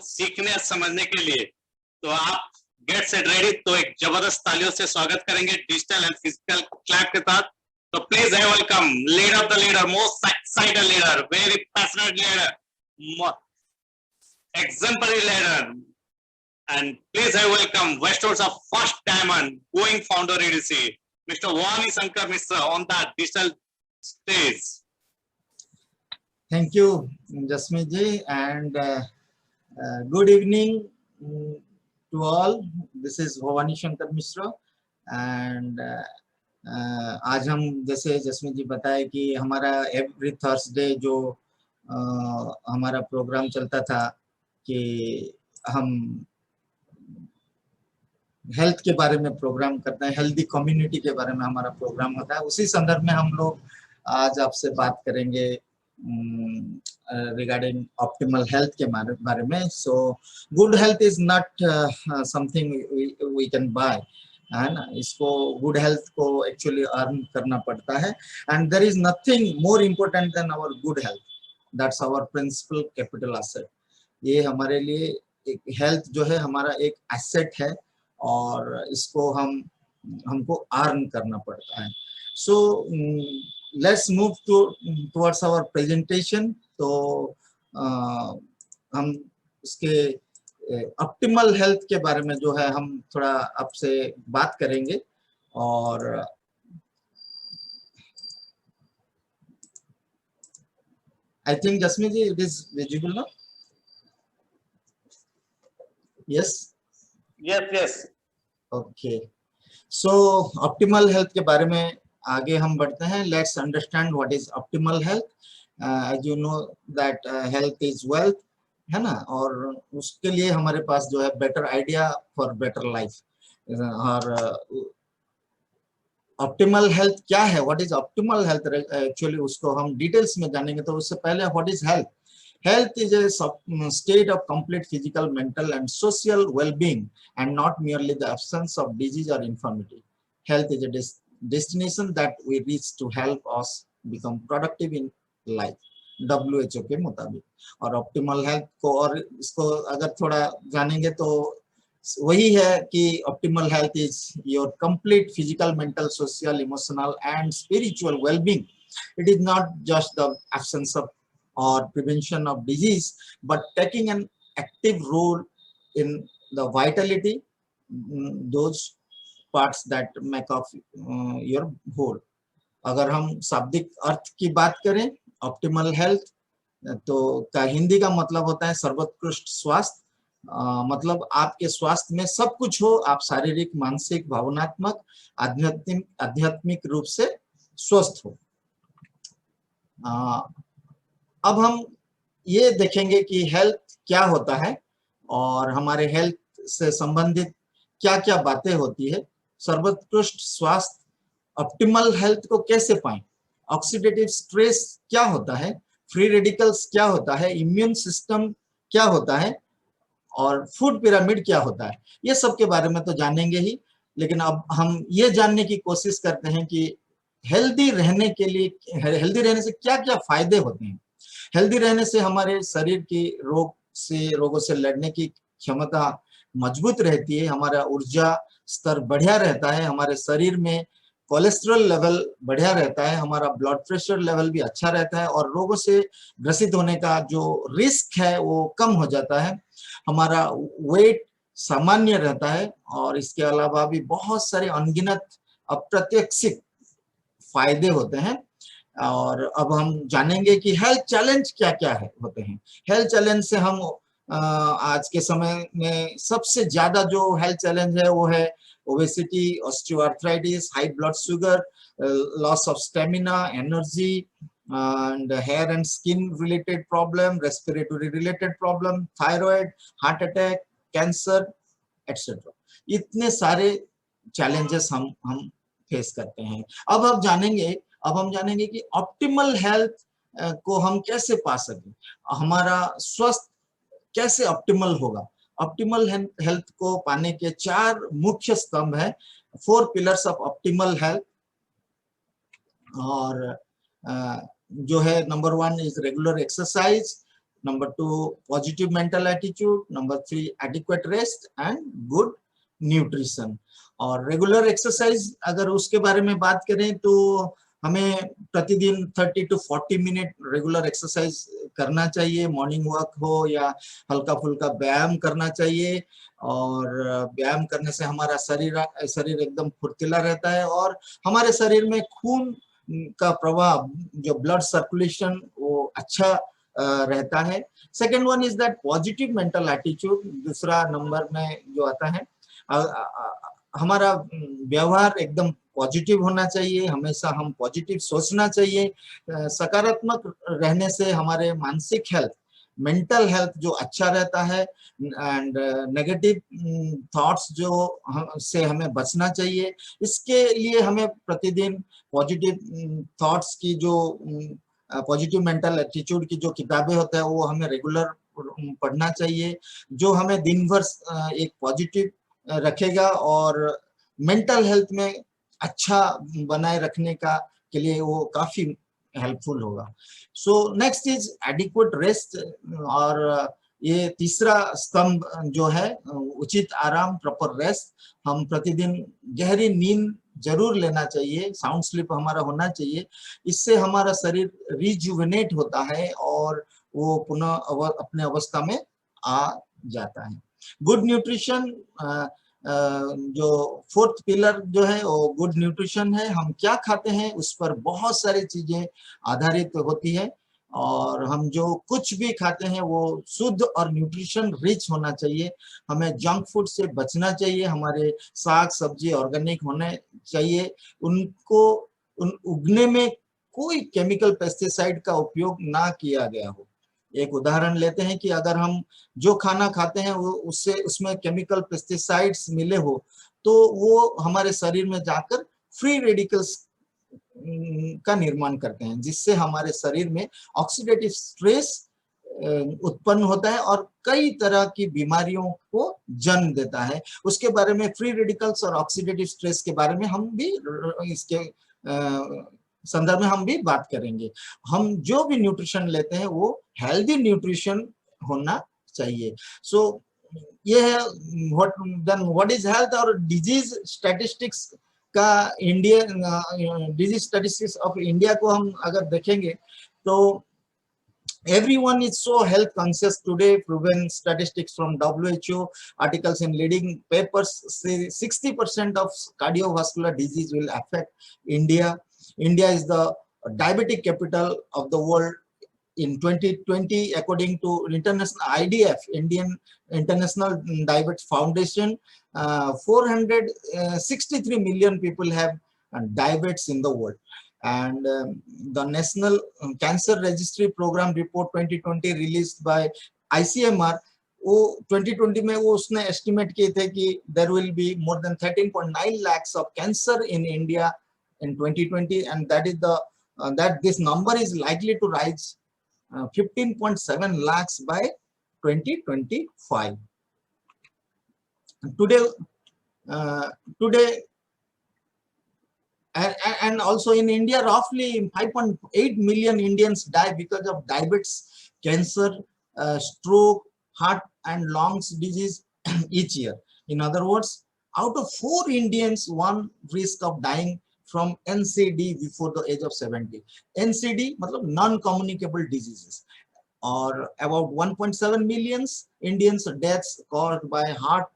सीखने समझने के लिए। तो आप गेट सेट रेडी, तो एक जबरदस्त तालियों से स्वागत करेंगे डिजिटल एंड फिजिकल क्लैप के साथ। तो please I welcome leader of the leader, most excited leader, very passionate leader, exemplary leader, and please I welcome Westwards of First Diamond going founder EDC, Mr. Vani Shankar Mishra on the digital stage. Thank you, Jasmeet ji, and good evening to all. This is Vani Shankar Mishra, and आज हम जैसे जसमीत जी बताए कि हमारा every Thursday जो हमारा programme चलता था कि हम हेल्थ के बारे में प्रोग्राम करते हैं, हेल्दी कम्युनिटी के बारे में हमारा प्रोग्राम होता है। उसी संदर्भ में हम लोग आज आपसे बात करेंगे रिगार्डिंग ऑप्टिमल हेल्थ के बारे में। So good health is not something we can buy, है ना। इसको गुड हेल्थ को एक्चुअली अर्न करना पड़ता है, and there is nothing more important than our good health. That's our principal capital asset. ये हमारे लिए एक हेल्थ जो है हमारा एक एसेट है और इसको हमको अर्न करना पड़ता है। So let's move towards our presentation. तो हम उसके ऑप्टिमल हेल्थ के बारे में जो है हम थोड़ा आपसे बात करेंगे। और I think Jasmeet ji it is visible ना? Yes yes okay. So optimal health के बारे में आगे हम बढ़ते हैं। Let's understand what is optimal health. As you know that health is wealth, है ना, और उसके लिए हमारे पास जो है better idea for better life. और ऑप्टिमल हेल्थ क्या है, what is optimal health, actually उसको हम डिटेल्स में जानेंगे। तो उससे पहले what is health? Health is a state of complete physical, mental, and social well-being, and not merely the absence of disease or infirmity. Health is a destination that we reach to help us become productive in life, WHO के मुताबिक। और optimal health को और इसको अगर थोड़ा जानेंगे तो वही है कि optimal health is your complete physical, mental, social, emotional, and spiritual well-being. It is not just the absence of or prevention of disease, but taking an active role in the vitality, those parts that make up your whole. अगर हम शाब्दिक अर्थ की बात करें optimal health तो का हिंदी का मतलब होता है सर्वोत्कृष्ट स्वास्थ्य। मतलब आपके स्वास्थ्य में सब कुछ हो, आप शारीरिक, मानसिक, भावनात्मक, आध्यात्मिक रूप से स्वस्थ हो। अब हम ये देखेंगे कि हेल्थ क्या होता है और हमारे हेल्थ से संबंधित क्या क्या बातें होती है। सर्वोत्कृष्ट स्वास्थ्य, ऑप्टिमल हेल्थ को कैसे पाएं, ऑक्सीडेटिव स्ट्रेस क्या होता है, फ्री रेडिकल्स क्या होता है, इम्यून सिस्टम क्या होता है और फूड पिरामिड क्या होता है। ये सब के बारे में तो जानेंगे ही, लेकिन अब हम ये जानने की कोशिश करते हैं कि हेल्दी रहने के लिए, हेल्दी रहने से क्या क्या फायदे होते हैं। हेल्दी रहने से हमारे शरीर की रोगों से लड़ने की क्षमता मजबूत रहती है, हमारा ऊर्जा स्तर बढ़िया रहता है, हमारे शरीर में कोलेस्ट्रॉल लेवल बढ़िया रहता है, हमारा ब्लड प्रेशर लेवल भी अच्छा रहता है और रोगों से ग्रसित होने का जो रिस्क है वो कम हो जाता है, हमारा वेट सामान्य रहता है और इसके अलावा भी बहुत सारे अनगिनत अप्रत्याशित फायदे होते हैं। और अब हम जानेंगे कि हेल्थ चैलेंज क्या क्या है होते हैं। हेल्थ चैलेंज से हम आज के समय में सबसे ज्यादा जो हेल्थ चैलेंज है वो है obesity, osteoarthritis, high blood sugar, loss of stamina, energy, and hair and skin related problem, respiratory related problem, thyroid, heart attack, cancer, etc. इतने सारे चैलेंजेस हम फेस करते हैं। अब हम जानेंगे कि ऑप्टिमल हेल्थ को हम कैसे पा सकें, हमारा स्वस्थ कैसे ऑप्टिमल होगा। ऑप्टिमल हेल्थ को पाने के 4 मुख्य स्तंभ है, 4 पिलर्स ऑफ ऑप्टिमल हेल्थ। और जो है number 1 is regular exercise, number 2 positive mental attitude, number 3 adequate rest and good nutrition. और रेगुलर एक्सरसाइज अगर उसके बारे में बात करें तो हमें प्रतिदिन 30 to 40 मिनट रेगुलर एक्सरसाइज करना चाहिए, मॉर्निंग वॉक हो या हल्का फुल्का व्यायाम करना चाहिए। और व्यायाम करने से हमारा शरीर एकदम फुर्तीला रहता है और हमारे शरीर में खून का प्रवाह, जो ब्लड सर्कुलेशन, वो अच्छा रहता है। Second one is that positive mental attitude, दूसरा नंबर में जो आता है, हमारा व्यवहार एकदम पॉजिटिव होना चाहिए, हमेशा हम पॉजिटिव सोचना चाहिए। सकारात्मक रहने से हमारे मानसिक हेल्थ, मेंटल हेल्थ जो अच्छा रहता है, एंड नेगेटिव थॉट्स जो से हमें बचना चाहिए। इसके लिए हमें प्रतिदिन पॉजिटिव थॉट्स की जो पॉजिटिव मेंटल एटीट्यूड की जो किताबें होते हैं वो हमें रेगुलर पढ़ना चाहिए, जो हमें दिन भर एक पॉजिटिव रखेगा और मेंटल हेल्थ में अच्छा बनाए रखने का के लिए वो काफी हेल्पफुल होगा। So next is adequate rest, और ये तीसरा स्तंभ जो है उचित आराम, प्रॉपर रेस्ट। हम प्रतिदिन गहरी नींद जरूर लेना चाहिए, साउंड स्लीप हमारा होना चाहिए। इससे हमारा शरीर रिजुविनेट होता है और वो पुनः अपने अवस्था में आ जाता है। गुड न्यूट्रिशन, जो फोर्थ पिलर जो है वो गुड न्यूट्रिशन है। हम क्या खाते हैं उस पर बहुत सारी चीजें आधारित होती है, और हम जो कुछ भी खाते हैं वो शुद्ध और न्यूट्रिशन रिच होना चाहिए। हमें जंक फूड से बचना चाहिए, हमारे साग सब्जी ऑर्गेनिक होने चाहिए, उनको उगने में कोई केमिकल पेस्टिसाइड का उपयोग ना किया गया हो। एक उदाहरण लेते हैं कि अगर हम जो खाना खाते हैं वो उसमें केमिकल पेस्टिसाइड्स मिले हो तो वो हमारे शरीर में जाकर फ्री रेडिकल्स का निर्माण करते हैं, जिससे हमारे शरीर में ऑक्सीडेटिव स्ट्रेस उत्पन्न होता है और कई तरह की बीमारियों को जन्म देता है। उसके बारे में, फ्री रेडिकल्स और ऑक्सीडेटिव स्ट्रेस के बारे में हम भी इसके संदर्भ में हम भी बात करेंगे। हम जो भी न्यूट्रिशन लेते हैं वो हेल्दी न्यूट्रिशन होना चाहिए। सो ये है व्हाट इज हेल्थ। और डिजीज स्टैटिस्टिक्स का डिजीज स्टैटिस्टिक्स ऑफ इंडिया को हम अगर देखेंगे तो everyone is so health conscious today. Proven statistics from WHO, articles in leading papers say 60% of cardiovascular disease will affect India. India is the diabetic capital of the world in 2020 according to international IDF, Indian International Diabetes Foundation. 463 million people have diabetes in the world. And the National Cancer Registry Program Report 2020 released by ICMR, वो 2020 में वो उसने estimate किए थे कि there will be more than 13.9 lakhs of cancer in India in 2020, and that is the that this number is likely to rise 15.7 lakhs by 2025. Today and also in India, roughly 5.8 million Indians die because of diabetes, cancer, stroke, heart and lungs disease each year. In other words, out of 4 Indians, 1 risk of dying from NCD before the age of 70. NCD मतलब non-communicable diseases. Or about 1.7 million Indians deaths caused by heart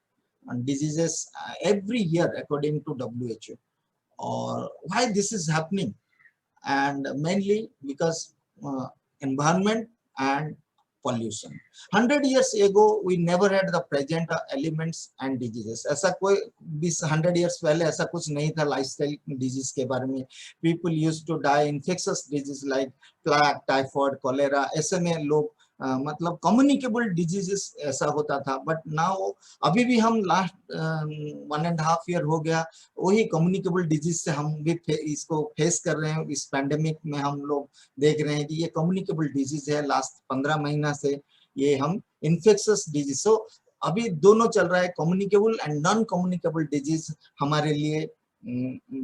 diseases every year according to WHO. Or why this is happening? And mainly because environment and pollution. 100 years ago we never had the present elements and diseases. ऐसा कोई 100 years पहले ऐसा कुछ नहीं था lifestyle disease के बारे में. People used to die infectious disease like plague, typhoid, cholera. ऐसे में लोग मतलब कम्युनिकेबल डिजीजेस ऐसा होता था. बट नाउ अभी भी हम लास्ट 1.5 ईयर हो गया वही कम्युनिकेबल डिजीज से हम भी इसको फेस कर रहे हैं. इस पैंडेमिक में हम लोग देख रहे हैं कि ये कम्युनिकेबल डिजीज है. लास्ट 15 महीना से ये हम इन्फेक्शियस डिजीज, सो अभी दोनों चल रहा है. Communicable and non communicable disease हमारे लिए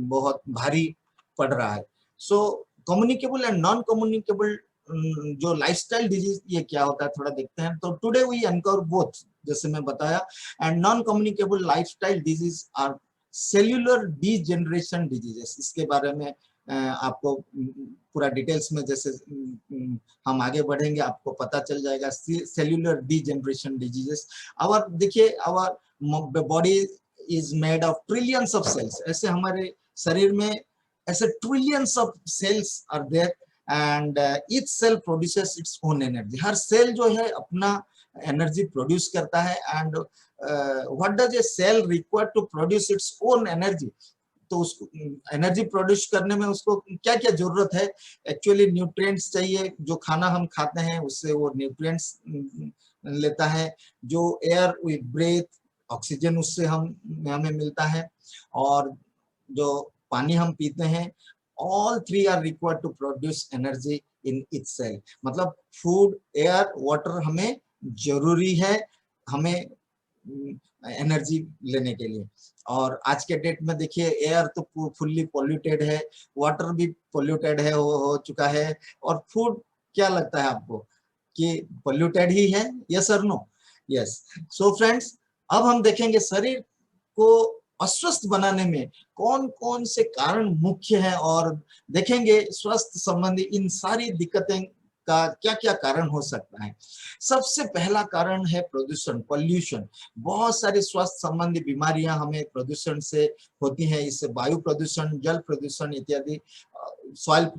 बहुत भारी पड़ रहा है. So communicable and non communicable जो लाइफस्टाइल डिजीज ये क्या होता है थोड़ा देखते हैं। तो टुडे वी अनकवर बोथ, जैसे मैं बताया, and non communicable lifestyle disease are cellular degeneration diseases. इसके बारे में आपको पूरा डिटेल्स में जैसे हम आगे बढ़ेंगे आपको पता चल जाएगा। सेल्यूलर डीजेनरेशन डिजीजेस, आवर देखिए our body is made of trillions of cells. ऐसे हमारे शरीर में ऐसे trillions of cells are there and each cell produces its own energy. हर सेल जो है अपना एनर्जी प्रोड्यूस करता है। And what does a cell require to produce its own energy? तो उसको एनर्जी प्रोड्यूस करने में उसको क्या क्या जरूरत है? एक्चुअली न्यूट्रिएंट्स चाहिए, जो खाना हम खाते हैं उससे वो न्यूट्रिएंट्स लेता है। जो एयर वी ब्रेथ, ऑक्सीजन उससे हमें मिलता है। और जो पानी हम पीते हैं, all three are required to produce energy in it cell. मतलब फूड, एयर, वाटर हमें जरूरी है हमें एनर्जी लेने के लिए। और आज के डेट में देखिए एयर तो फुल्ली पोल्यूटेड है, वाटर भी पोल्यूटेड है, हो चुका है। और फूड क्या लगता है आपको कि पोल्यूटेड ही है? यस और नो? यस। सो फ्रेंड्स, अब हम देखेंगे शरीर को अस्वस्थ बनाने में कौन कौन से कारण मुख्य हैं, और देखेंगे स्वास्थ्य संबंधी इन सारी दिक्कतें का क्या क्या कारण हो सकता है। सबसे पहला कारण है प्रदूषण, पॉल्यूशन। बहुत सारी स्वास्थ्य संबंधी बीमारियां हमें प्रदूषण से होती हैं। इससे वायु प्रदूषण, जल प्रदूषण इत्यादि, सॉइल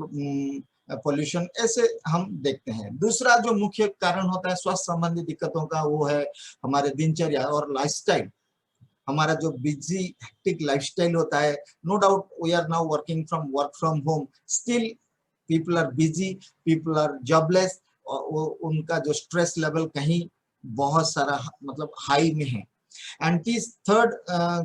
पॉल्यूशन, ऐसे हम देखते हैं। दूसरा जो मुख्य कारण होता है स्वास्थ्य संबंधी दिक्कतों का, वो है हमारे दिनचर्या और लाइफस्टाइल। हमारा जो बिजी हेक्टिक लाइफस्टाइल होता है, no doubt we are now work from home, still people are busy, people are jobless, और उनका जो स्ट्रेस लेवल कहीं बहुत सारा मतलब हाई में है। And this third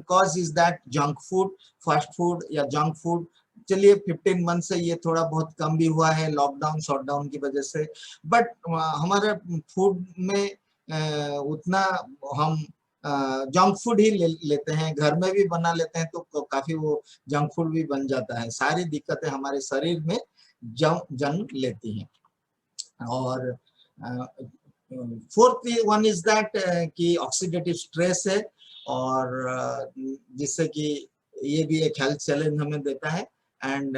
cause is that junk food, fast food या जंक फूड। चलिए 15 मंथ से ये थोड़ा बहुत कम भी हुआ है लॉकडाउन शॉटडाउन की वजह से, बट हमारे फूड में उतना हम जंक फूड ही लेते हैं, घर में भी बना लेते हैं तो काफी वो जंक फूड भी बन जाता है। सारी दिक्कतें हमारे शरीर में जन्म लेती हैं। और फोर्थ वन इज दैट कि ऑक्सीडेटिव स्ट्रेस है, और जिससे कि ये भी एक हेल्थ चैलेंज हमें देता है। एंड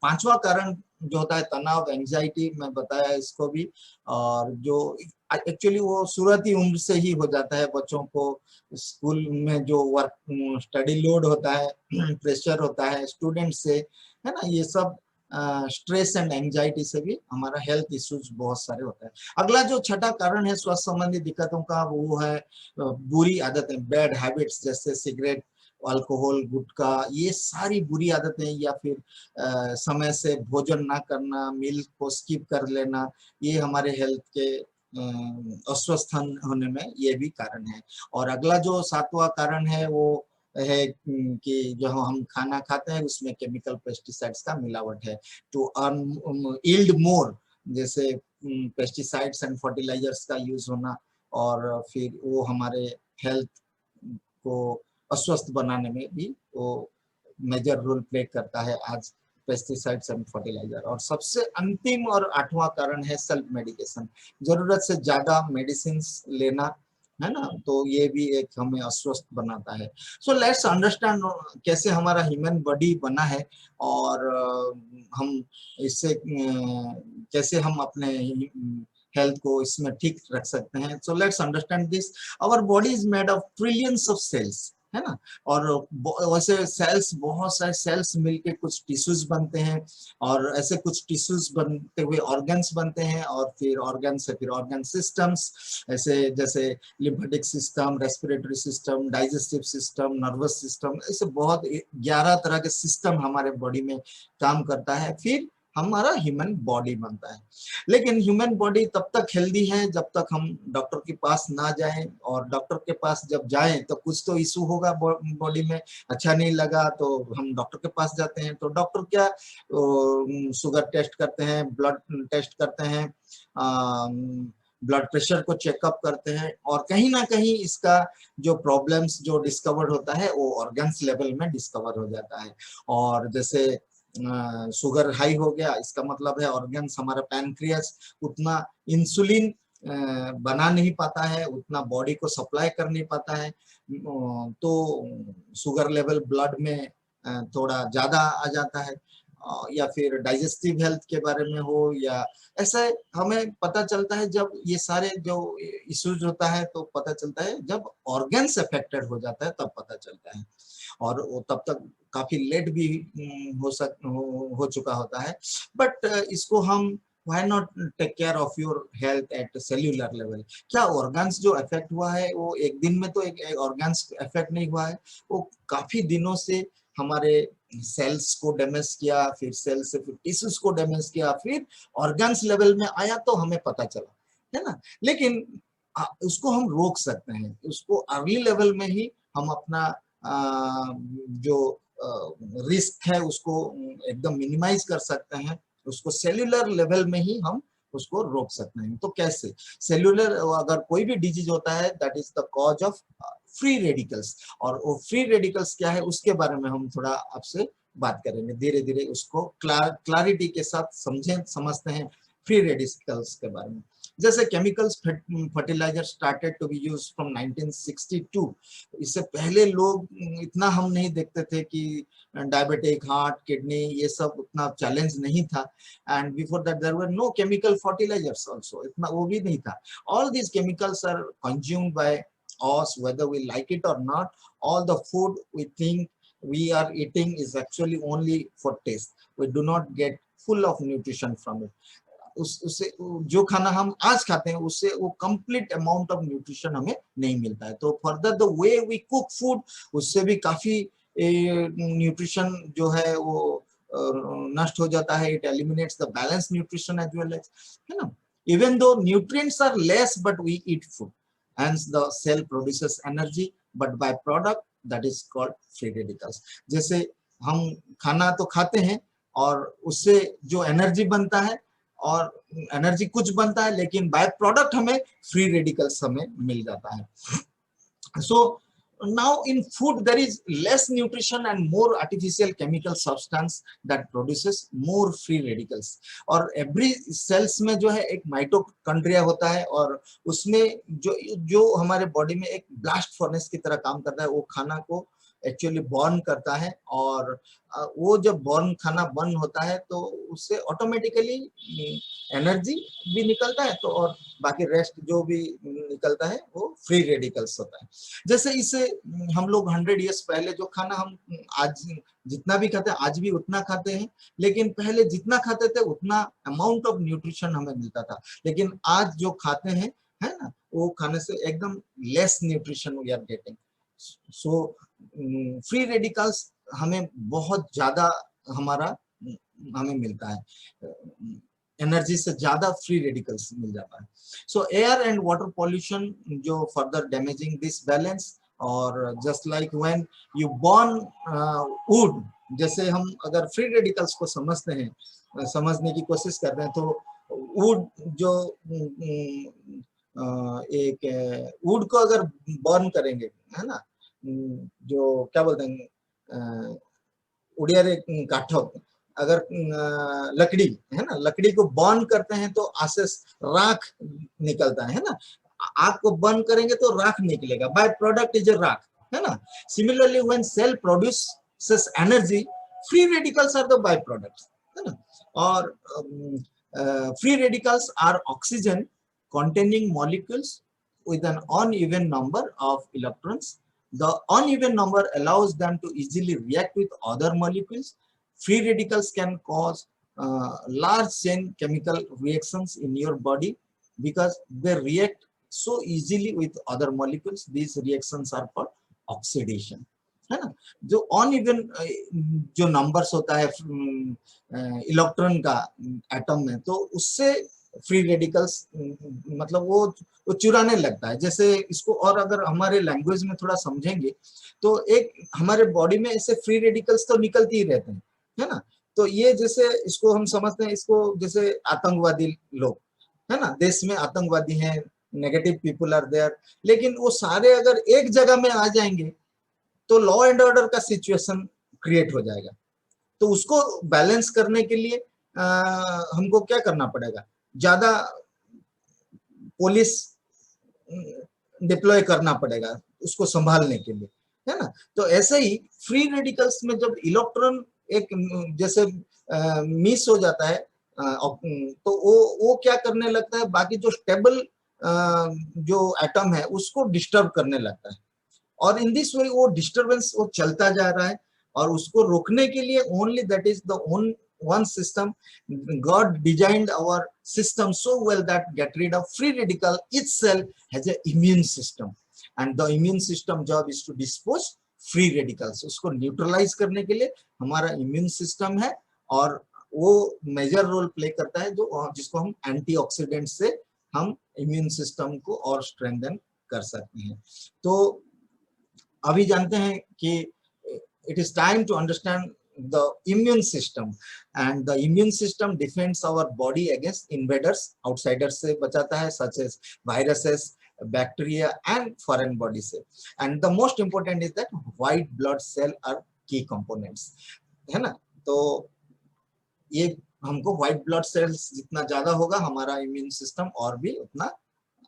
पांचवा कारण जो होता है तनाव, एंजाइटी, मैं बताया इसको भी। और जो एक्चुअली वो शुरुआती उम्र से ही हो जाता है बच्चों को, स्कूल में जो वर्क स्टडी लोड होता है, प्रेशर होता है स्टूडेंट से, है ना, ये सब स्ट्रेस एंड एंजाइटी से भी हमारा हेल्थ इश्यूज बहुत सारे होता है। अगला जो छठा कारण है स्वास्थ्य संबंधी दिक्कतों का, वो है बुरी आदतें, बैड हैबिट्स, जैसे सिगरेट, अल्कोहल, गुटखा, ये सारी बुरी आदतें, या फिर समय से भोजन ना करना, मील को स्किप कर लेना, ये हमारे हेल्थ के अस्वस्थ होने में ये भी कारण है। और अगला जो सातवां कारण है वो है कि जो हम खाना खाते हैं उसमें केमिकल पेस्टिसाइड्स का मिलावट है, टू अर्न यील्ड मोर, जैसे पेस्टिसाइड्स एंड फर्टिलाइजर्स का यूज होना, और फिर वो हमारे हेल्थ को अस्वस्थ बनाने में भी वो मेजर रोल प्ले करता है आज पेस्टिसाइड्स एंड फर्टिलाइजर। और सबसे अंतिम और आठवां कारण है सेल्फ मेडिकेशन, जरूरत से ज्यादा मेडिसिन लेना, है ना, तो ये भी एक हमें अस्वस्थ बनाता है। सो लेट्स अंडरस्टैंड कैसे हमारा ह्यूमन बॉडी बना है, और हम इससे कैसे हम अपने हेल्थ को इसमें ठीक रख सकते हैं। So let's understand this. Our body is made of trillions of cells, है ना, और वैसे सेल्स, बहुत सारे सेल्स मिलके कुछ टिश्यूज बनते हैं, और ऐसे कुछ टिश्यूज बनते हुए ऑर्गन्स बनते हैं, और फिर ऑर्गन से फिर ऑर्गन सिस्टम्स, ऐसे जैसे lymphatic system, respiratory system, digestive system, nervous system, ऐसे बहुत 11 तरह के सिस्टम हमारे बॉडी में काम करता है, फिर हमारा ह्यूमन बॉडी बनता है। लेकिन ह्यूमन बॉडी तब तक हेल्दी है जब तक हम डॉक्टर के पास ना जाएं, और डॉक्टर के पास जब जाएं तो कुछ तो इशू होगा बॉडी में, अच्छा नहीं लगा तो हम डॉक्टर के पास जाते हैं। तो डॉक्टर क्या शुगर टेस्ट करते हैं, ब्लड टेस्ट करते हैं, ब्लड प्रेशर को चेकअप करते हैं, और कहीं ना कहीं इसका जो प्रॉब्लम्स जो डिस्कवर होता है वो ऑर्गन्स लेवल में डिस्कवर हो जाता है। और जैसे शुगर हाई हो गया, इसका मतलब है ऑर्गन्स, हमारा पैनक्रियास उतना इंसुलिन बना नहीं पाता है, उतना बॉडी को सप्लाई कर नहीं पाता है, तो शुगर लेवल ब्लड में थोड़ा ज्यादा आ जाता है। या फिर डाइजेस्टिव हेल्थ के बारे में हो, या ऐसा हमें पता चलता है जब ये सारे जो इश्यूज होता है, तो पता चलता है जब ऑर्गन्स अफेक्टेड हो जाता है तब पता चलता है, और वो तब तक काफी लेट भी हो चुका होता है। बट इसको हम why not take care of your health at cellular level? क्या ऑर्गन्स जो अफेक्ट हुआ है वो एक दिन में तो एक ऑर्गन्स अफेक्ट नहीं हुआ है, वो काफी दिनों से हमारे सेल्स को डैमेज किया, फिर सेल से फिर टिश्यूज को डैमेज किया, फिर ऑर्गन्स लेवल में आया तो हमें पता चला, है ना। लेकिन उसको हम रोक सकते हैं, उसको अर्ली लेवल में ही हम अपना जो रिस्क है उसको एकदम मिनिमाइज कर सकते हैं, उसको सेल्यूलर लेवल में ही हम उसको रोक सकते हैं। तो कैसे? सेल्यूलर, अगर कोई भी डिजीज होता है that is the cause of free radicals, और वो फ्री रेडिकल्स क्या है उसके बारे में हम थोड़ा आपसे बात करेंगे, धीरे धीरे उसको क्लैरिटी के साथ समझते हैं फ्री रेडिकल्स के बारे में। जैसे chemicals fertiliser started to be used from 1962। इससे पहले लोग इतना हम नहीं देखते थे कि डायबिटिक, हार्ट, किडनी, ये सब उतना चैलेंज नहीं था। And before that there were no chemical fertilisers also, इतना वो भी नहीं था। All these chemicals are consumed by us whether we like it or not. All the food we think we are eating is actually only for taste. We do not get full of nutrition from it. उससे जो खाना हम आज खाते हैं उससे वो complete amount of nutrition हमें नहीं मिलता है। तो further the way we cook food, उससे भी काफी न्यूट्रिशन जो है वो नष्ट हो जाता है। It eliminates the balance nutrition as well as, है ना। Even though nutrients are less but we eat food, hence the cell produces energy but by product that is called free radicals. जैसे हम खाना तो खाते हैं और उससे जो एनर्जी बनता है, और एनर्जी कुछ बनता है, लेकिन बाय प्रोडक्ट हमें फ्री रेडिकल्स हमें मिल जाता है। So now in food there is less nutrition and more artificial chemical substance that produces more free radicals. और every cells में जो है एक माइटोकॉन्ड्रिया होता है, और उसमें जो हमारे बॉडी में एक ब्लास्ट फर्नेस की तरह काम करता है, वो खाना को एक्चुअली बर्न करता है। और वो जब खाना बर्न होता है तो उससे ऑटोमेटिकली एनर्जी भी निकलता है, तो और बाकी रेस्ट जो भी निकलता है वो फ्री रेडिकल्स होता है। जैसे इसे हम लोग 100 इयर्स पहले जो खाना हम आज जितना भी खाते हैं आज भी उतना खाते हैं, लेकिन पहले जितना खाते थे उतना अमाउंट ऑफ न्यूट्रिशन हमें मिलता था। लेकिन आज जो खाते हैं, है ना, वो खाने से एकदम less nutrition we are getting. So free radicals हमें बहुत ज्यादा हमें मिलता है, एनर्जी से ज्यादा फ्री रेडिकल्स मिल जाता है। सो एयर एंड वाटर पॉल्यूशन जो फर्दर डैमेजिंग दिस बैलेंस, और just like when you burn would, जैसे हम अगर फ्री रेडिकल्स को समझने की कोशिश कर रहे हैं, तो वुड जो एक वुड को अगर बर्न करेंगे, है ना, जो क्या बोलते हैं उड़िया रे काठो, अगर लकड़ी है ना, लकड़ी को बर्न करते हैं तो आसेस राख निकलता है ना, आग को बर्न करेंगे तो राख निकलेगा, बाय प्रोडक्ट इज राख, है ना। Similarly when cell produces energy, free radicals are the by products, है ना। और free radicals are oxygen containing molecules with an uneven number of electrons. The uneven number allows them to easily react with other molecules. Free radicals can cause large chain chemical reactions in your body because they react so easily with other molecules. These reactions are called oxidation, है ना। जो uneven जो numbers होता है electron का atom में, तो उससे फ्री रेडिकल्स मतलब वो चुराने लगता है। जैसे इसको और अगर हमारे लैंग्वेज में थोड़ा समझेंगे तो एक हमारे बॉडी में ऐसे फ्री रेडिकल्स तो निकलती ही रहते हैं, है ना। तो ये जैसे इसको हम समझते हैं, इसको जैसे आतंकवादी लोग, है ना, देश में आतंकवादी हैं, नेगेटिव पीपल आर देयर, लेकिन वो सारे अगर एक जगह में आ जाएंगे तो लॉ एंड ऑर्डर का सिचुएशन क्रिएट हो जाएगा। तो उसको बैलेंस करने के लिए हमको क्या करना पड़ेगा, ज्यादा पुलिस डिप्लॉय करना पड़ेगा उसको संभालने के लिए, है ना। तो ऐसे ही फ्री रेडिकल्स में जब इलेक्ट्रॉन एक जैसे मिस हो जाता है तो वो क्या करने लगता है, बाकी जो स्टेबल जो एटम है उसको डिस्टर्ब करने लगता है, और इन दिस वे वो डिस्टरबेंस वो चलता जा रहा है। और उसको रोकने के लिए only that is the one system, God designed our system so well that get rid of free radical itself has a immune system, and the immune system job is to dispose free radicals, उसको neutralise करने के लिए हमारा immune system है, और वो major role play करता है जो जिसको हम एंटीऑक्सीडेंट से हम इम्यून सिस्टम को और स्ट्रेंथन कर सकते हैं। तो अभी जानते हैं कि it is time to understand the immune system, and the immune system defends our body against invaders, outsiders से बचाता है, such as viruses, bacteria and foreign bodies से। and the most important is that white blood cell are key components, है ना। तो ये हमको white blood cells जितना ज्यादा होगा हमारा इम्यून सिस्टम और भी उतना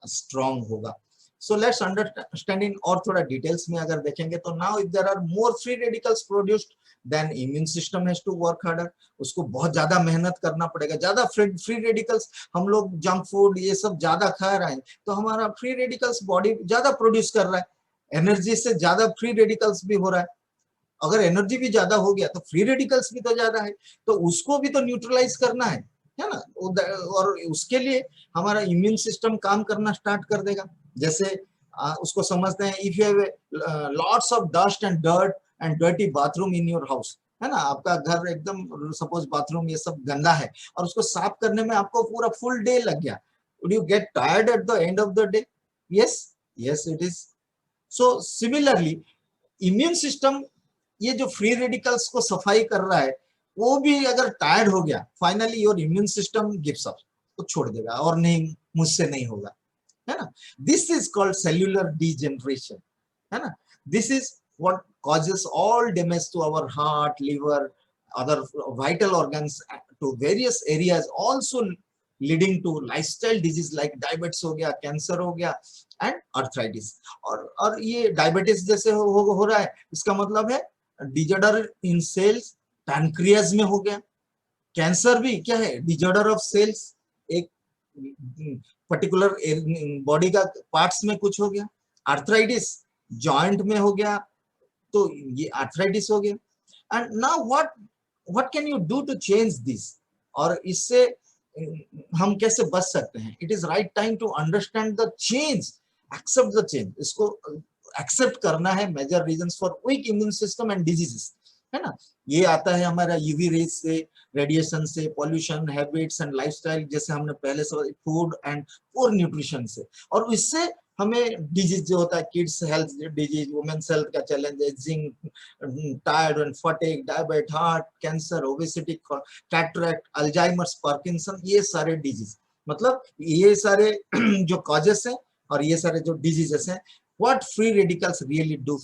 स्ट्रॉन्ग होगा। So let's understand in और थोड़ा डिटेल्स में अगर देखेंगे तो now if there are more free radicals produced then immune system has to work harder, उसको बहुत ज्यादा मेहनत करना पड़ेगा। ज्यादा फ्री रेडिकल्स हम लोग जंक फूड ये सब ज्यादा खा रहे हैं तो हमारा फ्री रेडिकल्स बॉडी ज्यादा प्रोड्यूस कर रहा है, एनर्जी से ज्यादा फ्री रेडिकल्स भी हो रहा है। अगर एनर्जी भी ज्यादा हो गया तो फ्री रेडिकल्स भी तो ज्यादा है, तो उसको भी तो न्यूट्रलाइज करना है ना। और उसके लिए हमारा इम्यून सिस्टम काम करना स्टार्ट कर देगा। जैसे उसको समझते हैं, if you have lots of dust and dirt and dirty bathroom in your house, है ना, आपका घर एकदम सपोज बाथरूम ये सब गंदा है और उसको साफ करने में आपको पूरा फुल डे लग गया, would you get tired at the end of the day? Yes, yes it is. So similarly immune system ये जो फ्री रेडिकल्स को सफाई कर रहा है वो भी अगर टायर्ड हो गया, finally your immune system gives up, तो छोड़ देगा और नहीं, मुझसे नहीं होगा, है ना। This is called cellular degeneration, है ना। This is what causes all damage to our heart, liver, other vital organs to various areas, also leading to lifestyle disease like diabetes हो गया, कैंसर हो गया एंड अर्थराइटिस। और ये diabetes जैसे हो रहा है, इसका मतलब है डिजॉर्डर इन सेल्स, पैनक्रियाज में हो गया। कैंसर भी क्या है, डिजॉर्डर ऑफ सेल्स, एक पर्टिकुलर बॉडी का पार्ट्स में कुछ हो गया। आर्थराइटिस जॉइंट में हो गया, तो ये आर्थराइटिस हो गया। And now what can you do to change this, और इससे हम कैसे बच सकते हैं? It is right time to understand the change, accept the change. इसको एक्सेप्ट करना है major reasons for weak immune system and diseases, है ना। ये आता है हमारा यूवी रेज से, रेडिएशन से, पॉल्यूशन, हैबिट्स एंड लाइफस्टाइल, जैसे हमने पहले से, फूड एंड पुअर न्यूट्रिशन से। और इससे हमें डिजीज जो होता है, kids health disease, women's health का challenge, ageing, tired and fatigue, diabetes, heart, cancer, obesity, cataract, Alzheimer's, Parkinson, ये सारे डिजीज, मतलब ये सारे जो कॉजेस हैं और ये सारे जो डिजीजेस हैं, what free radicals really do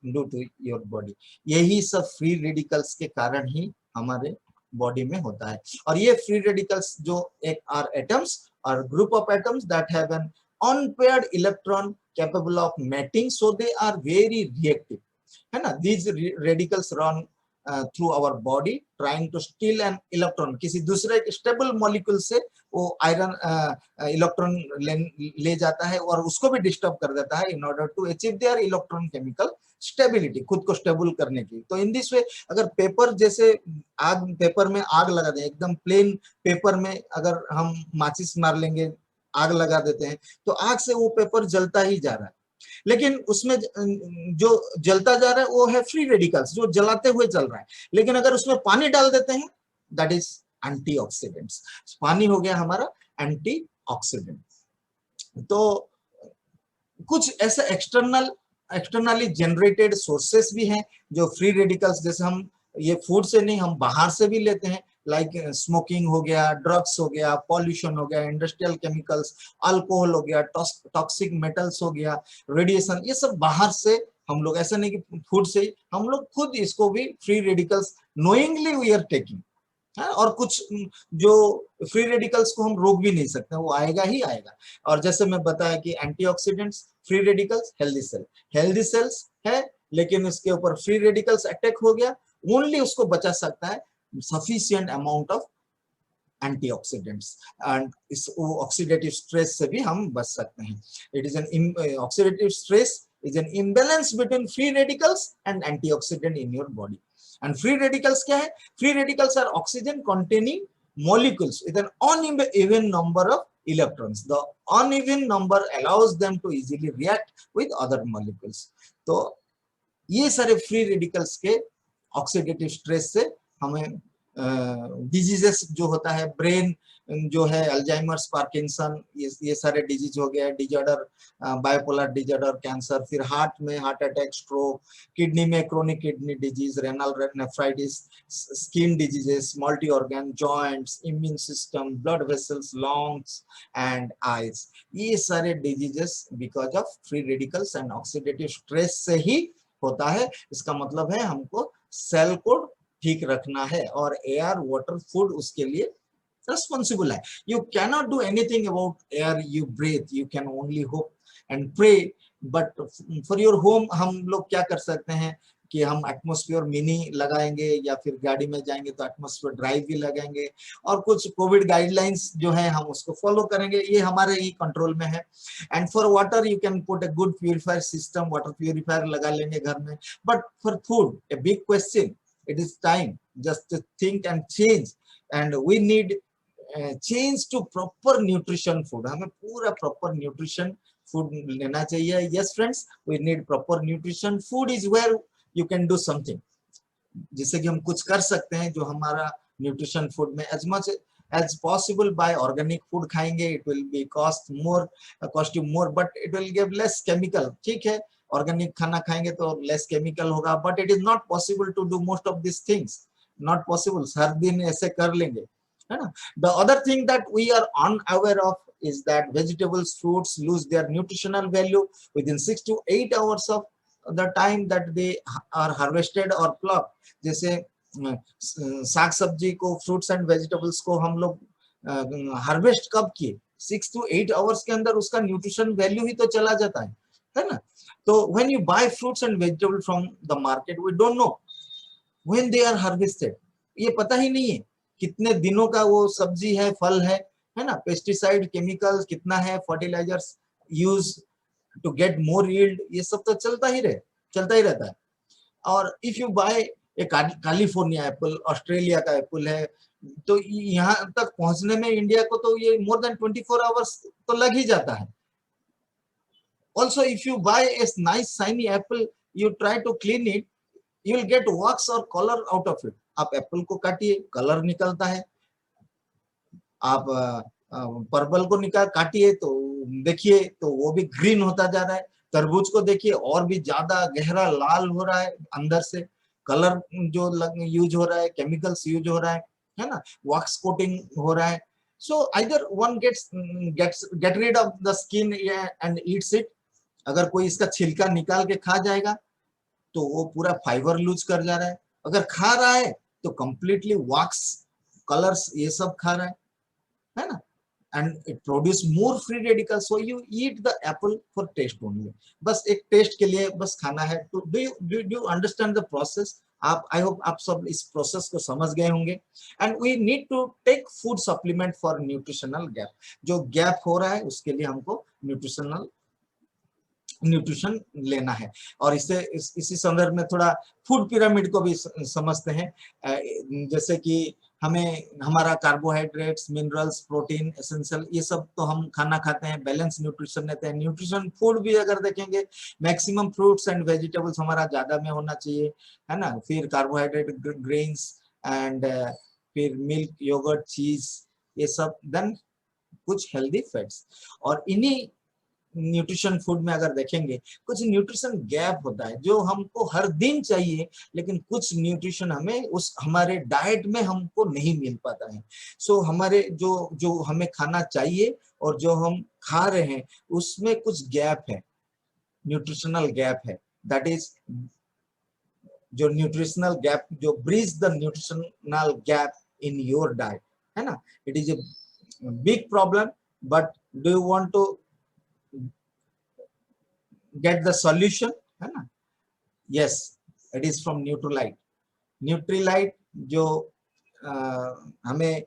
to your body, यही सब फ्री रेडिकल्स के कारण ही हमारे बॉडी में होता है। और ये फ्री रेडिकल्स जो एक आर एटम्स और group of atoms that have an unpaired electron capable of mating, so they are very reactive, है ना। these radicals run through our body trying to steal an electron, किसी दूसरे stable molecule से वो iron electron ले जाता है और उसको भी डिस्टर्ब कर देता है in order to achieve their electron chemical stability, खुद को स्टेबल करने की। तो इन दिस वे अगर पेपर जैसे पेपर में आग लगा दें, एकदम प्लेन पेपर में अगर हम माचिस मार लेंगे, आग लगा देते हैं, तो आग से वो पेपर जलता ही जा रहा है, लेकिन उसमें जो जलता जा रहा है वो है फ्री रेडिकल्स जो जलाते हुए चल रहा है। लेकिन अगर उसमें पानी डाल देते हैं, दैट इज एंटीऑक्सीडेंट्स, पानी हो गया हमारा एंटीऑक्सीडेंट। तो कुछ ऐसे एक्सटर्नली जनरेटेड सोर्सेस भी हैं जो फ्री रेडिकल्स, जैसे हम ये फूड से नहीं, हम बाहर से भी लेते हैं, लाइक स्मोकिंग हो गया, ड्रग्स हो गया, पॉल्यूशन हो गया, इंडस्ट्रियल केमिकल्स, अल्कोहल हो गया, टॉक्सिक मेटल्स हो गया, रेडिएशन, ये सब बाहर से हम लोग, ऐसा नहीं कि फूड से, हम लोग खुद इसको भी free radicals knowingly we are taking, और कुछ जो फ्री रेडिकल्स को हम रोक भी नहीं सकते, वो आएगा ही आएगा। और जैसे मैं बताया कि antioxidants, free radicals, healthy cells है, लेकिन उसके ऊपर फ्री रेडिकल्स अटैक हो गया, ओनली उसको बचा सकता है sufficient amount of antioxidants, and इस ऑक्सीडेटिव स्ट्रेस से भी हम बच सकते हैं। It is an oxidative stress is an imbalance between free radicals and antioxidant in your body. And free radicals क्या है? Free radicals are oxygen containing molecules with an uneven number of electrons. The uneven number allows them to easily react with other molecules. तो ये सारे free radicals के oxidative stress से हमें diseases जो होता है, ब्रेन जो है, अल्जाइमर्स, पार्किंसन, ये सारे डिजीज हो गया, डिजॉर्डर, बायोपोलर डिजॉर्डर, कैंसर, फिर हार्ट में हार्ट अटैक, स्ट्रोक, किडनी में chronic kidney disease, renal nephritis, skin diseases, multi organ, joints, immune system, blood vessels, lungs and eyes, ये सारे diseases because of free radicals and oxidative stress से ही होता है। इसका मतलब है हमको सेल को ठीक रखना है, और एयर, वाटर, फूड उसके लिए responsible है। You cannot do anything about air you breathe, you can only hope and pray, but for your home हम लोग क्या कर सकते हैं कि हम एटमॉस्फेयर मिनी लगाएंगे, या फिर गाड़ी में जाएंगे तो एटमॉस्फेयर ड्राइव भी लगाएंगे, और कुछ कोविड गाइडलाइंस जो है हम उसको फॉलो करेंगे, ये हमारे ही कंट्रोल में है। And for water you can put a good purifier system, water purifier लगा लेंगे घर में। But for food a big question, it is time just to think and change, and we need change to proper nutrition food। हमें पूरा proper nutrition food लेना चाहिए। yes friends, we need proper nutrition food is where you can do something, जिससे कि हम कुछ कर सकते हैं जो हमारा न्यूट्रिशन फूड में as much as possible by organic food खाएंगे, it will be cost you more but it will give less chemical। ठीक है, ऑर्गेनिक खाना खाएंगे तो लेस केमिकल होगा, but it is not possible to do most of this things, not possible हर दिन ऐसे कर लेंगे, है ना। The other thing that we are unaware of is that vegetables, fruits lose their nutritional value within 6 to 8 hours of the time that they are harvested or plucked। जैसे साग सब्जी को, फ्रूट्स एंड वेजिटेबल्स को हम लोग harvest कब किए, 6 to 8 hours के अंदर उसका न्यूट्रिशन वैल्यू ही तो चला जाता है ना। तो when you buy fruits and vegetables from the market, we don't know when they are harvested, ये पता ही नहीं है कितने दिनों का वो सब्जी है, फल है ना। पेस्टिसाइड, केमिकल्स कितना है, fertilisers use to get more yield, ये सब तो चलता ही रहता है। और if you buy a California apple, Australia का एप्पल है, तो यहाँ तक पहुंचने में इंडिया को तो ये मोर देन 24 आवर्स तो लग ही जाता है। Also, if you buy a nice shiny apple, you try to clean it, you will get wax or color out of it। आप एप्पल को काटिए, कलर निकलता है। आप पर्पल को काटिए तो देखिए तो वो भी ग्रीन होता जा रहा है। तरबूज को देखिए और भी ज्यादा गहरा लाल हो रहा है अंदर से, कलर जो यूज हो रहा है, केमिकल्स यूज हो रहा है ना, वैक्स कोटिंग हो रहा है। So either one get rid of the skin and eats it, अगर कोई इसका छिलका निकाल के खा जाएगा तो वो पूरा फाइबर लूज कर जा रहा है, अगर खा रहा है तो कंप्लीटली वैक्स, कलर्स ये सब खा रहा है ना। And it produce more free radicals, so you eat the apple for taste only, बस एक टेस्ट के लिए बस खाना है। तो do you understand the process? आप, आई होप आप सब इस प्रोसेस को समझ गए होंगे। And we need to take food supplement for nutritional gap, जो गैप हो रहा है उसके लिए हमको न्यूट्रिशन लेना है। और इससे इसी संदर्भ में थोड़ा फूड पिरामिड को भी समझते हैं। जैसे कि हमें हमारा कार्बोहाइड्रेट्स, मिनरल्स, प्रोटीन, एसेंशियल, ये सब तो हम खाना खाते हैं, बैलेंस न्यूट्रिशन लेते हैं। न्यूट्रिशन फूड भी अगर देखेंगे, मैक्सिमम फ्रूट्स एंड वेजिटेबल्स हमारा ज्यादा में होना चाहिए, है ना। फिर कार्बोहाइड्रेट, ग्रेन्स एंड फिर मिल्क, योगर्ट, चीज, ये सब, देन कुछ हेल्दी फैट्स। और इन्हीं न्यूट्रिशन फूड में अगर देखेंगे कुछ न्यूट्रिशन गैप होता है जो हमको हर दिन चाहिए, लेकिन कुछ न्यूट्रिशन हमें उस हमारे डाइट में हमको नहीं मिल पाता है। सो हमारे जो हमें खाना चाहिए और जो हम खा रहे हैं उसमें कुछ गैप है, न्यूट्रिशनल गैप है। दैट इज जो न्यूट्रिशनल गैप, जो bridge the nutritional gap in your diet, है ना. It is a big problem, but do you want to get the solution, है ना. Yes, it is from Nutrilite. Nutrilite जो हमें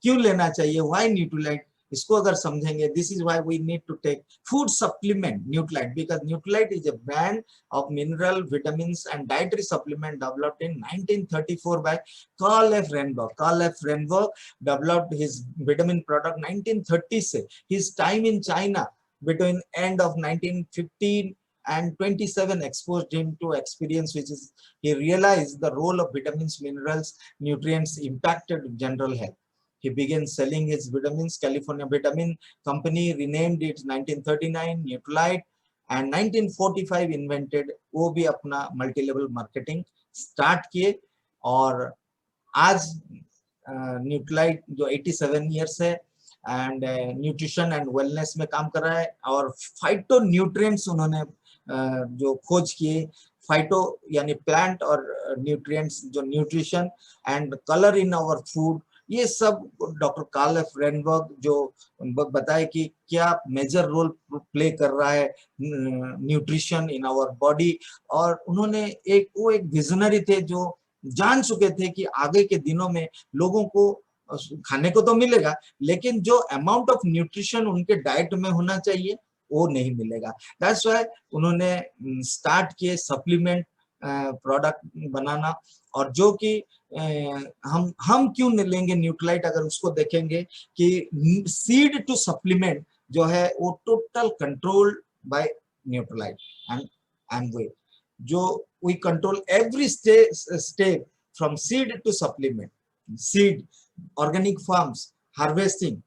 क्यों लेना चाहिए, व्हाई न्यूट्रीलाइट, इसको अगर समझेंगे, this is why we need to take food supplement Nutrilite, because Nutrilite is a brand of mineral, vitamins and dietary supplement developed in 1934 by Carl F. Renberg. Carl F. Renberg developed his vitamin product 1930 से. His time in China between end of 1915 and 27 exposed him to experience which is he realized the role of vitamins, minerals, nutrients impacted general health. He began selling his vitamins. California Vitamin Company renamed it 1939 Nutrilite, and 1945 invented, वो भी अपना multi level marketing start किए. और आज Nutrilite जो 87 years है and nutrition and wellness में काम कर रहा है, और फाइटो न्यूट्रिएंट्स उन्होंने जो खोज किए, फाइटो यानी प्लांट और न्यूट्रिएंट्स, जो nutrition and colour in our food, ये सब डॉक्टर कार्ल एफ रेनबर्ग जो बताए कि क्या मेजर रोल प्ले कर रहा है न्यूट्रिशन इन आवर बॉडी. और उन्होंने वो एक विजनरी थे जो जान चुके थे कि आगे के दिनों में लोगों को खाने को तो मिलेगा, लेकिन जो अमाउंट ऑफ न्यूट्रिशन उनके डाइट में होना चाहिए वो नहीं मिलेगा. दैट्स व्हाई उन्होंने स्टार्ट किए सप्लीमेंट प्रोडक्ट बनाना. और जो कि हम क्यों नहीं लेंगे न्यूट्रीलाइट, अगर उसको देखेंगे कि सीड टू सप्लीमेंट जो है वो total controlled by Nutrilite and Amway, जो we control every step from seed to supplement. Seed, organic farms, harvesting,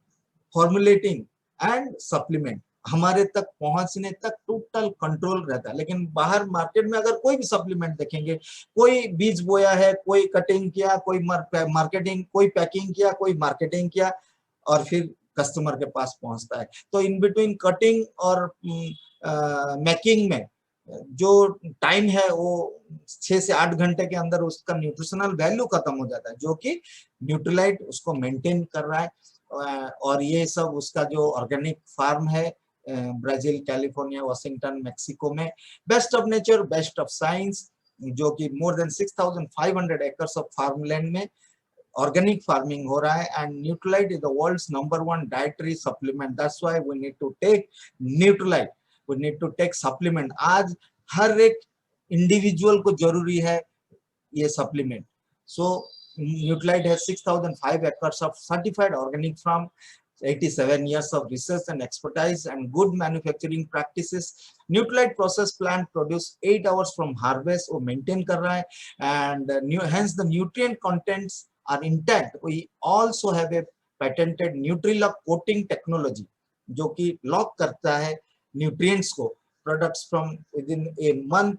formulating and supplement, हमारे तक पहुंचने तक टोटल कंट्रोल रहता है. लेकिन बाहर मार्केट में अगर कोई भी सप्लीमेंट देखेंगे, कोई बीज बोया है, कोई कटिंग किया, कोई मार्केटिंग, कोई पैकिंग किया, कोई मार्केटिंग किया, और फिर कस्टमर के पास पहुंचता है. तो इन बिटवीन कटिंग और मेकिंग में जो टाइम है वो 6 से 8 घंटे के अंदर उसका न्यूट्रिशनल वैल्यू खत्म हो जाता है, जो कि न्यूट्रीलाइट उसको मेंटेन कर रहा है. और ये सब उसका जो ऑर्गेनिक फार्म है ब्राजील, कैलिफोर्निया, वाशिंगटन, मेक्सिको में, best of nature, best of science, जो कि more than 6500 acres of farmland में ऑर्गेनिक फार्मिंग हो रहा है. And Nutrilite is the world's number 1 dietary supplement. That's why we need to take Nutrilite, we need to take supplement. आज हर एक individual को जरूरी है ये supplement. So Nutrilite has 6005 acres of certified organic farm, 87 years of research and expertise and good manufacturing practices. Nutrilite process plant produce 8 hours from harvest वो maintain कर रहा है, and hence the nutrient contents are intact. We also have a patented Nutrilock coating technology जो कि lock करता है nutrients को. Products from within a month,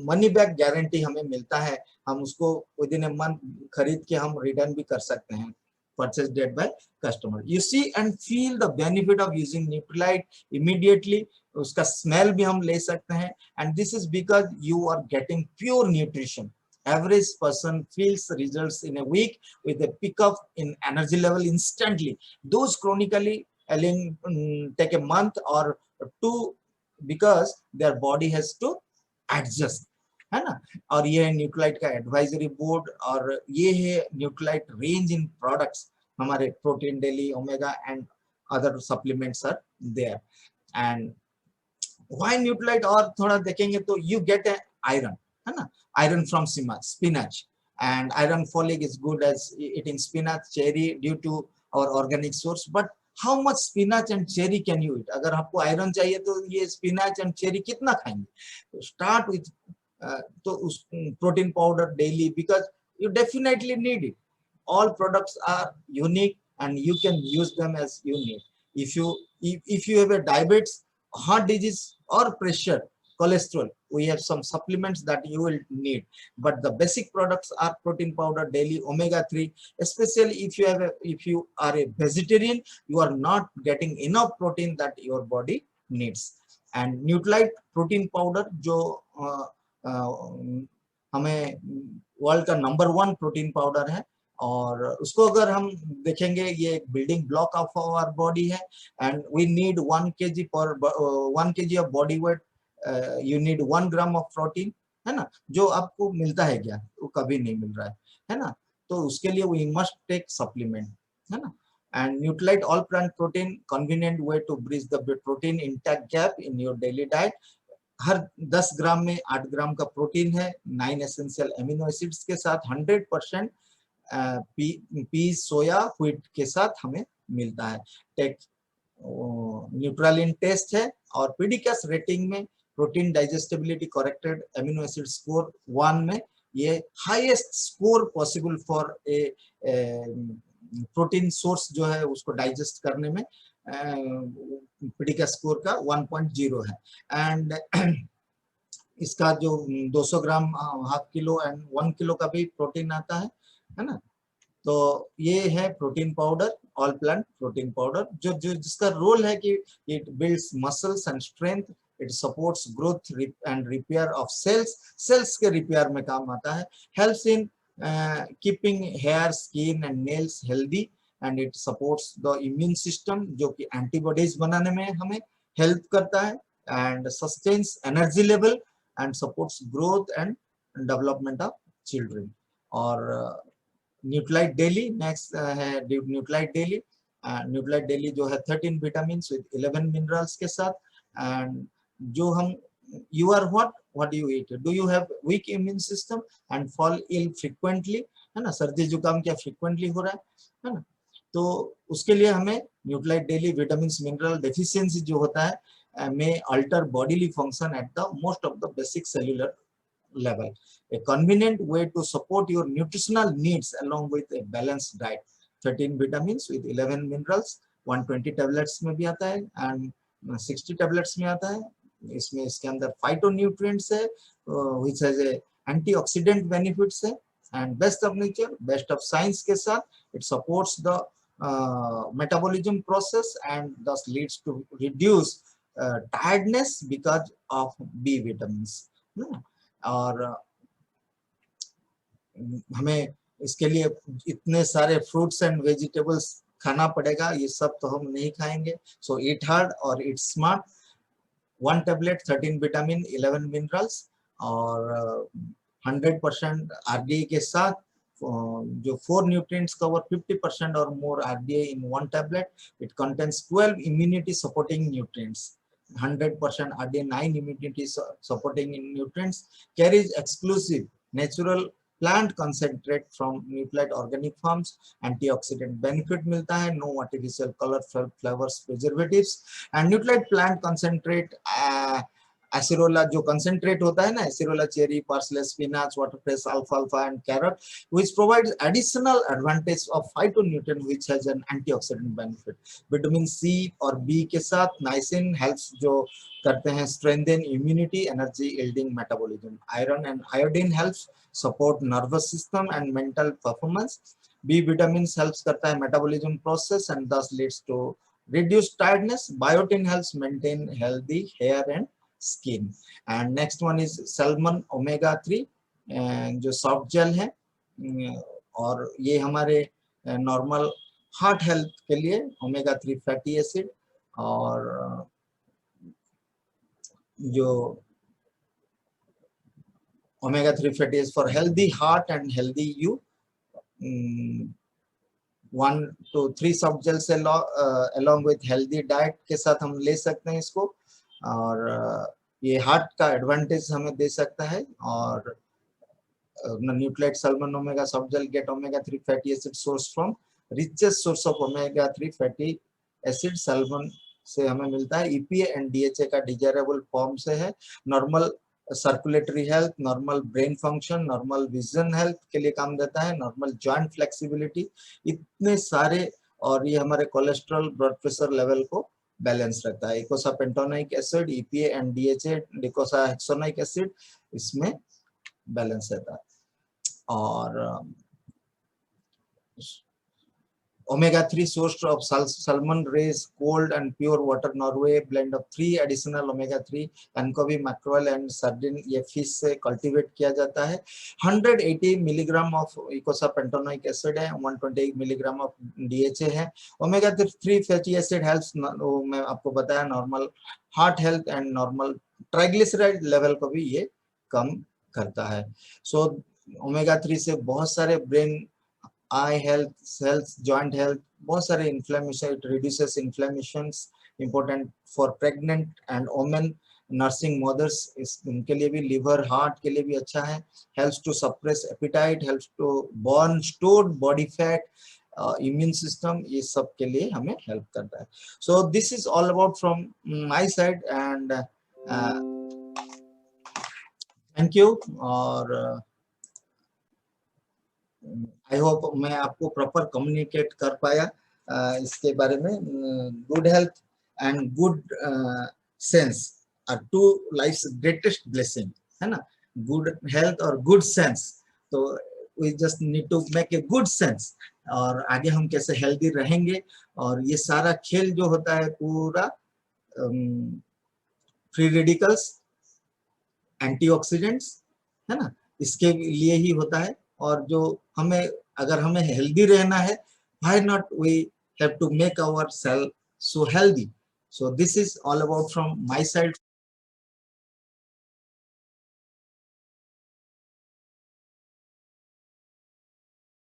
money back guarantee हमें मिलता है. हम उसको विदिन ए मंथ खरीद के हम रिटर्न भी कर सकते हैं, purchase date by customer. You see and feel the benefit of using Nutrilite immediately. उसका स्मेल भी हम ले सकते हैं, and this is because you are getting pure nutrition. Average person feels results in a week with a pickup in energy level instantly. Those chronically ailing take a month or 2 because their body has to adjust, है ना. और ये है Nutrilite का advisory board, और ये है Nutrilite range in products. हमारे protein daily, omega and other supplements are there. And why Nutrilite, और थोड़ा देखेंगे तो यू गेट आयरन, है ना. Iron from spinach, and iron folic is good as eating spinach, cherry due to our organic source. But how much spinach and cherry can you eat? अगर आपको iron चाहिए तो ये स्पिनच एंड चेरी कितना खाएंगे? Start with तो उस protein powder daily, because you definitely need it. All products are unique and you can use them as you need. If you have a diabetes, heart disease or pressure, cholesterol, we have some supplements that you will need, but the basic products are protein powder daily, omega-3, especially if you are a vegetarian, you are not getting enough protein that your body needs. And Nutrilite protein powder जो हमें world का number 1 protein powder है, और उसको अगर हम देखेंगे ये एक building block of our body है, and we need 1 kg per 1 kg of body weight, you need 1 gram of protein, है ना, जो आपको मिलता है क्या, वो कभी नहीं मिल रहा है ना, तो उसके लिए वी मस्ट टेक सप्लीमेंट, है ना। And Nutrilite all plant protein, convenient way to bridge the protein intake gap in your daily diet. हर 10 ग्राम में 8 ग्राम का प्रोटीन है, 9 एसेंशियल एमिनो एसिड्स के साथ, 100% पी सोया व्हीट के साथ हमें मिलता है। टेक न्यूट्रल इन टेस्ट है, और पीडीकेएस रेटिंग में protein digestibility corrected amino acid score 1 में ये highest score possible for a protein source जो है उसको डाइजेस्ट करने में, पीडीकेएस स्कोर का 1.0 है। एंड इसका जो 200 gram half kilo and 1 kilo का भी प्रोटीन आता है ना। तो ये है protein powder, all plant protein powder, जो जिसका रोल है कि it builds muscles and strength, it supports growth and repair of cells के रिपेयर में काम आता है, helps in keeping hair, skin and nails healthy, and it supports the immune system, जो कि एंटीबॉडीज बनाने में हमें हेल्प करता है, and sustains energy level and supports growth and development of children. और न्यूट्रलाइट डेली नेक्स्ट है, न्यूट्रलाइट डेली। न्यूट्रलाइट डेली जो है 13 विटामिन विद 11 मिनरल्स के साथ, एंड जो हम you are what do you eat, do you have weak immune system and fall ill frequently, है ना, सर्दी जुकाम क्या फ्रीक्वेंटली हो रहा है ना, तो उसके लिए हमें Nutrilite daily vitamin mineral deficiency जो होता है में alter bodily function at the most of the basic cellular level, a convenient way to support your nutritional needs along with a balanced diet, 13 vitamins with 11 minerals, 120 tablets में भी आता है and 60 tablets में आता है। इसमें इसके अंदर फाइटोन्यूट्रिएंट्स है, which has a antioxidant benefits है, and best of nature, best of science के साथ it supports the metabolism process and thus leads to reduce tiredness because of B vitamins। और हमें इसके लिए इतने सारे फ्रूट्स एंड वेजिटेबल्स खाना पड़ेगा, ये सब तो हम नहीं खाएंगे। सो ईट हार्ड और ईट स्मार्ट। 1 टेबलेट 13 विटामिन 11 मिनरल्स और 100% आरडीए के साथ, जो 4 न्यूट्रिएंट्स कवर 50% और more RDA in 1 tablet. It contains 12 immunity supporting nutrients, 100% RDA, 9 immunity supporting nutrients, carries exclusive natural plant concentrate from Nutralite organic farms, antioxidant benefit मिलता है, no artificial color, flavors, preservatives, and Nutralite plant concentrate acerola जो concentrate होता है ना, acerola cherry, parsley, spinach, watercress, alfalfa and carrot, which provides additional advantage of phytonutrient which has an antioxidant benefit। Vitamin C और B के साथ niacin helps जो करते हैं strengthen immunity, energy yielding metabolism। Iron and iodine helps support nervous system and mental performance. B vitamin helps करता है metabolism process and thus leads to reduced tiredness। Biotin helps maintain healthy hair and skin। and next one is salmon omega 3 जो soft gel है, और ये हमारे normal heart health के लिए omega 3 fatty acid, और जो omega 3 fatty acid for healthy heart and healthy you. 1 to 3 soft gel से along with हेल्दी डाइट के साथ हम ले सकते हैं इसको, और ये हार्ट का एडवांटेज हमें दे सकता है। और Nutrilite salmon omega soft gel gate omega 3 fatty acid source from richest source of omega 3 fatty acid salmon से हमें मिलता है। ईपीए एंड डीएचए का डिजायरेबल फॉर्म से है। Normal circulatory health, normal brain function, normal vision health के लिए काम देता है, नॉर्मल जॉइंट फ्लेक्सिबिलिटी, इतने सारे, और ये हमारे कोलेस्ट्रॉल ब्लड प्रेशर लेवल को बैलेंस रखता है। Eicosapentaenoic acid, EPA and DHA, docosahexaenoic acid इसमें बैलेंस रहता है। और Omega-3 sourced of salmon raised cold and pure water Norway, blend of 3 additional omega-3 anchovy, mackerel and sardine, ये fish से cultivate किया जाता है। 180 मिलीग्राम of ईकोसा पेंटोनोइक एसिड है, 120 मिलीग्राम of DHA है। omega-3 fatty acid helps, मैं आपको बताया, normal heart health and normal triglyceride level को भी ये कम करता है। सो omega-3 से बहुत सारे brain, eye health, joint health, बहुत सारे inflammation, it reduces inflammations, important for pregnant and women, nursing mothers, उनके लिए भी, लिवर हार्ट के लिए भी अच्छा है। Helps to suppress appetite, helps to burn stored body fat, immune system, ये सब के लिए हमें हेल्प करता है। So this is all about from my side and thank you. और आई होप मैं आपको प्रॉपर कम्युनिकेट कर पाया इसके बारे में। Good health and good sense are two life's greatest blessing, है ना। गुड हेल्थ और गुड सेंस, तो we just need to make a good sense, और आगे हम कैसे हेल्दी रहेंगे। और ये सारा खेल जो होता है पूरा फ्री रेडिकल्स, एंटीऑक्सीडेंट्स, है ना, इसके लिए ही होता है। और जो हमें, अगर हमें हेल्दी रहना है, why not we have to make ourselves so healthy. So this is all about from my side.